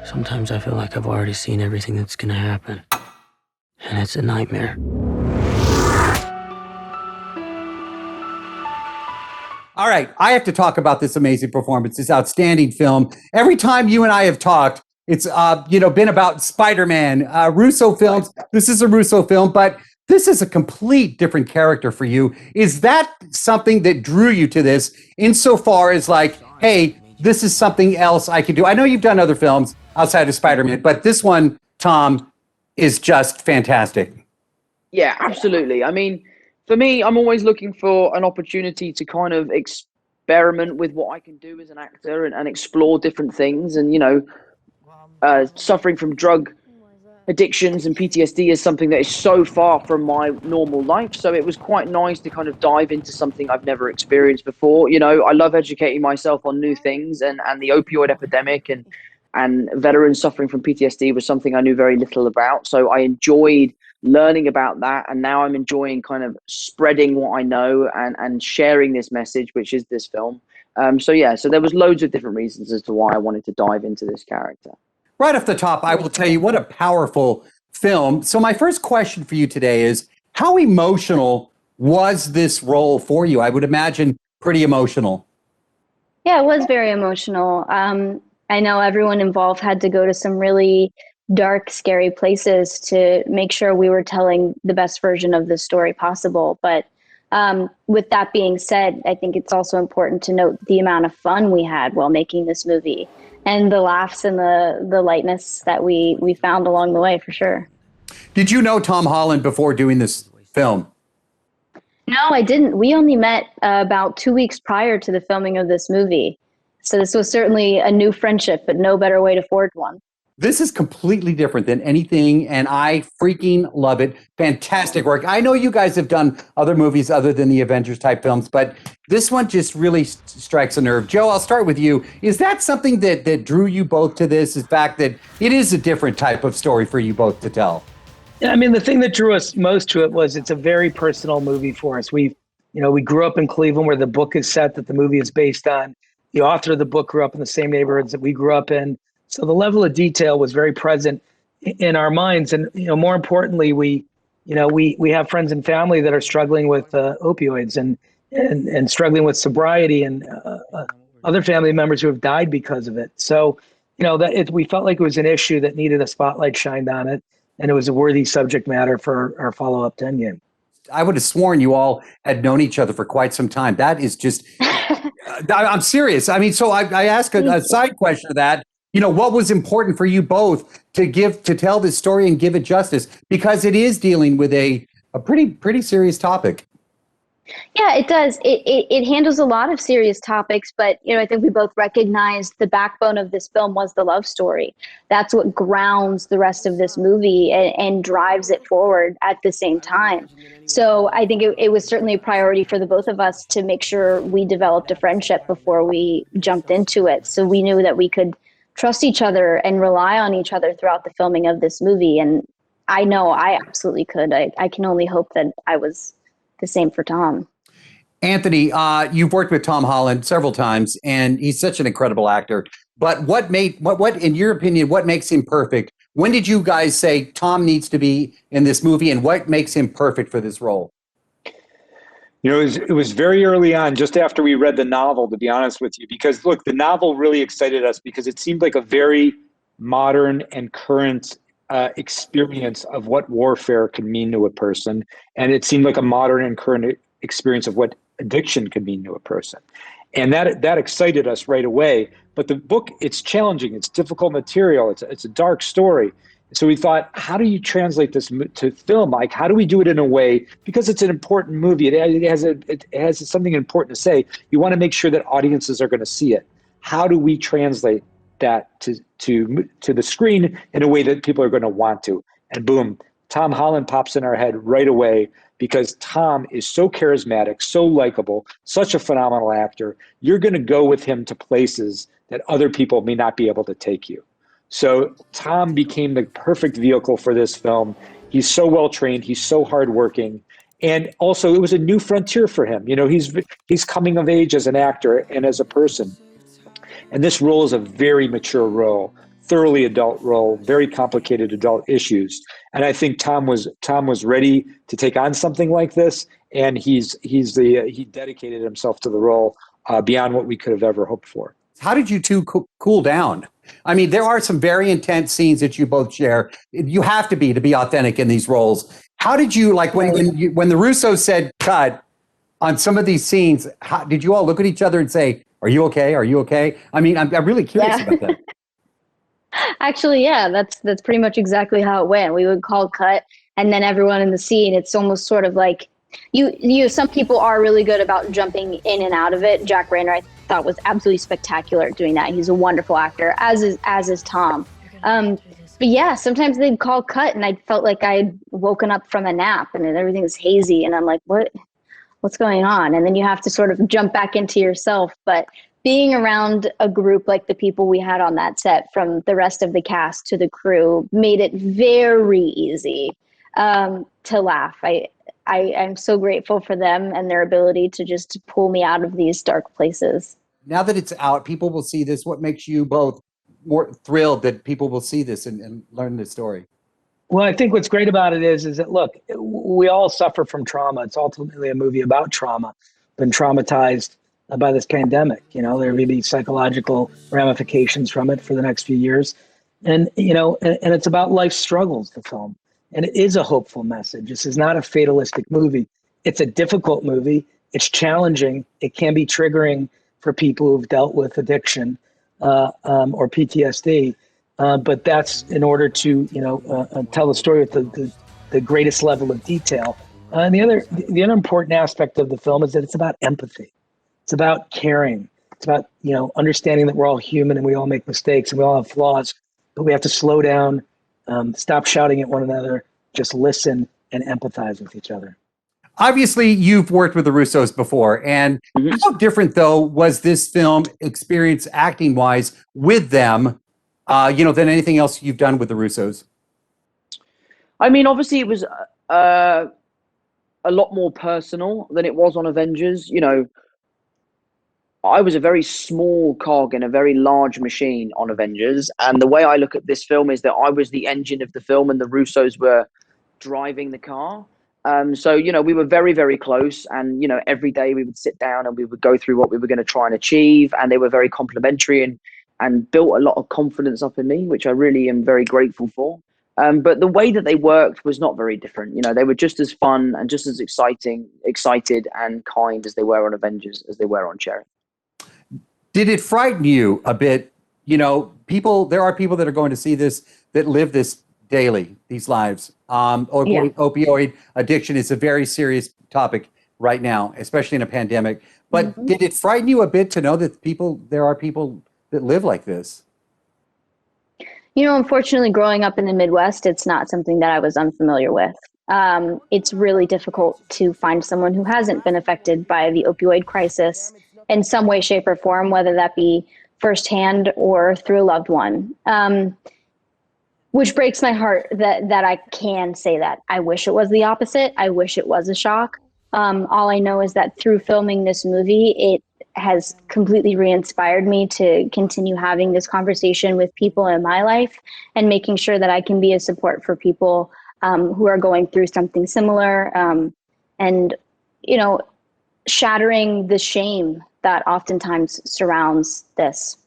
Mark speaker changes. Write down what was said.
Speaker 1: Sometimes I feel like I've already seen everything that's gonna happen, and it's a nightmare.
Speaker 2: All right, I have to talk about this amazing performance, this outstanding film. Every time you and I have talked, it's been about Spider-Man, Russo films. This is a Russo film, but this is a complete different character for you. Is that something that drew you to this insofar as like, hey, this is something else I can do? I know you've done other films outside of Spider-Man, but this one, Tom, is just fantastic.
Speaker 3: Yeah, absolutely. I mean, for me, I'm always looking for an opportunity to kind of experiment with what I can do as an actor and explore different things. And, suffering from drug addictions and PTSD is something that is so far from my normal life. So it was quite nice to kind of dive into something I've never experienced before. I love educating myself on new things, and the opioid epidemic and veterans suffering from PTSD was something I knew very little about. So I enjoyed learning about that, and now I'm enjoying kind of spreading what I know and sharing this message, which is this film. So there was loads of different reasons as to why I wanted to dive into this character.
Speaker 2: Right off the top, I will tell you what a powerful film. So my first question for you today is, how emotional was this role for you? I would imagine pretty emotional.
Speaker 4: Yeah, it was very emotional. I know everyone involved had to go to some really dark, scary places to make sure we were telling the best version of the story possible. But with that being said, I think it's also important to note the amount of fun we had while making this movie, and the laughs and the lightness that we found along the way, for sure.
Speaker 2: Did you know Tom Holland before doing this film?
Speaker 4: No, I didn't. We only met about 2 weeks prior to the filming of this movie. So this was certainly a new friendship, but no better way to forge one.
Speaker 2: This is completely different than anything, and I freaking love it. Fantastic work. I know you guys have done other movies other than the Avengers type films, but this one just really strikes a nerve. Joe, I'll start with you. Is that something that drew you both to this, the fact that it is a different type of story for you both to tell?
Speaker 5: Yeah, I mean, the thing that drew us most to it was it's a very personal movie for us. We grew up in Cleveland, where the book is set that the movie is based on. The author of the book grew up in the same neighborhoods that we grew up in. So the level of detail was very present in our minds. And, more importantly, we have friends and family that are struggling with opioids and struggling with sobriety, and other family members who have died because of it. So, we felt like it was an issue that needed a spotlight shined on it. And it was a worthy subject matter for our follow-up 10 game.
Speaker 2: I would have sworn you all had known each other for quite some time. That is just, I'm serious. I mean, so I ask a side question to that. What was important for you both to tell this story and give it justice? Because it is dealing with a pretty serious topic.
Speaker 4: Yeah, it does. It handles a lot of serious topics, but I think we both recognized the backbone of this film was the love story. That's what grounds the rest of this movie and drives it forward at the same time. So I think it was certainly a priority for the both of us to make sure we developed a friendship before we jumped into it. So we knew that we could trust each other and rely on each other throughout the filming of this movie. And I know I absolutely could. I can only hope that I was the same for Tom.
Speaker 2: Anthony, you've worked with Tom Holland several times, and he's such an incredible actor. But what in your opinion, what makes him perfect? When did you guys say Tom needs to be in this movie, and what makes him perfect for this role?
Speaker 6: It was very early on, just after we read the novel, to be honest with you, because look, the novel really excited us because it seemed like a very modern and current experience of what warfare can mean to a person. And it seemed like a modern and current experience of what addiction can mean to a person. And that excited us right away. But the book, it's challenging. It's difficult material. It's a dark story. So we thought, how do you translate this to film? Like, how do we do it in a way, because it's an important movie, it has something important to say. You want to make sure that audiences are going to see it. How do we translate that to the screen in a way that people are going to want to? And boom, Tom Holland pops in our head right away, because Tom is so charismatic, so likable, such a phenomenal actor. You're going to go with him to places that other people may not be able to take you. So Tom became the perfect vehicle for this film. He's so well trained. He's so hardworking. And also, it was a new frontier for him. He's coming of age as an actor and as a person. And this role is a very mature role thoroughly adult role, very complicated adult issues. And I think Tom was ready to take on something like this, and he dedicated himself to the role beyond what we could have ever hoped for.
Speaker 2: How did you two cool down? I mean, there are some very intense scenes that you both share. You have to be authentic in these roles. How did you, like, when the Russos said cut on some of these scenes, did you all look at each other and say, "Are you okay? Are you okay?" I mean, I'm really curious about that.
Speaker 4: Actually, yeah, that's pretty much exactly how it went. We would call cut, and then everyone in the scene, it's almost sort of like you some people are really good about jumping in and out of it. Jack Rayner, I thought, was absolutely spectacular at doing that. He's a wonderful actor, as is Tom. But yeah, sometimes they'd call cut, and I felt like I'd woken up from a nap, and then everything was hazy, and I'm like, what's going on? And then you have to sort of jump back into yourself. But being around a group like the people we had on that set, from the rest of the cast to the crew, made it very easy to laugh. I'm so grateful for them and their ability to just pull me out of these dark places.
Speaker 2: Now that it's out, people will see this. What makes you both more thrilled that people will see this and learn this story?
Speaker 5: Well, I think what's great about it is that, look, we all suffer from trauma. It's ultimately a movie about trauma, been traumatized by this pandemic. You know, there may be psychological ramifications from it for the next few years. And, you know, and it's about life struggles, the film. And it is a hopeful message. This is not a fatalistic movie. It's a difficult movie. It's challenging. It can be triggering for people who've dealt with addiction or PTSD. But that's in order to, you know, tell the story with the greatest level of detail. And the other important aspect of the film is that it's about empathy. It's about caring. It's about, you know, understanding that we're all human and we all make mistakes and we all have flaws, but we have to slow down, stop shouting at one another, just listen and empathize with each other.
Speaker 2: Obviously, you've worked with the Russos before, and how different, though, was this film experience acting-wise with them, you know, than anything else you've done with the Russos?
Speaker 3: I mean, obviously, it was a lot more personal than it was on Avengers. You know, I was a very small cog in a very large machine on Avengers, and the way I look at this film is that I was the engine of the film, and the Russos were driving the car. So, you know, we were very, very close, and, you know, every day we would sit down and we would go through what we were going to try and achieve, and they were very complimentary and built a lot of confidence up in me, which I really am very grateful for. But the way that they worked was not very different. You know, they were just as fun and just as excited and kind as they were on Avengers as they were on Cherry.
Speaker 2: Did it frighten you a bit? You know, there are people that are going to see this that live this daily, these lives. Opioid addiction is a very serious topic right now, especially in a pandemic. But did it frighten you a bit to know that there are people that live like this?
Speaker 4: You know, unfortunately, growing up in the Midwest, it's not something that I was unfamiliar with. It's really difficult to find someone who hasn't been affected by the opioid crisis in some way, shape, or form, whether that be firsthand or through a loved one. Which breaks my heart that I can say that. I wish it was the opposite. I wish it was a shock. All I know is that through filming this movie, it has completely re-inspired me to continue having this conversation with people in my life and making sure that I can be a support for people who are going through something similar, and, you know, shattering the shame that oftentimes surrounds this.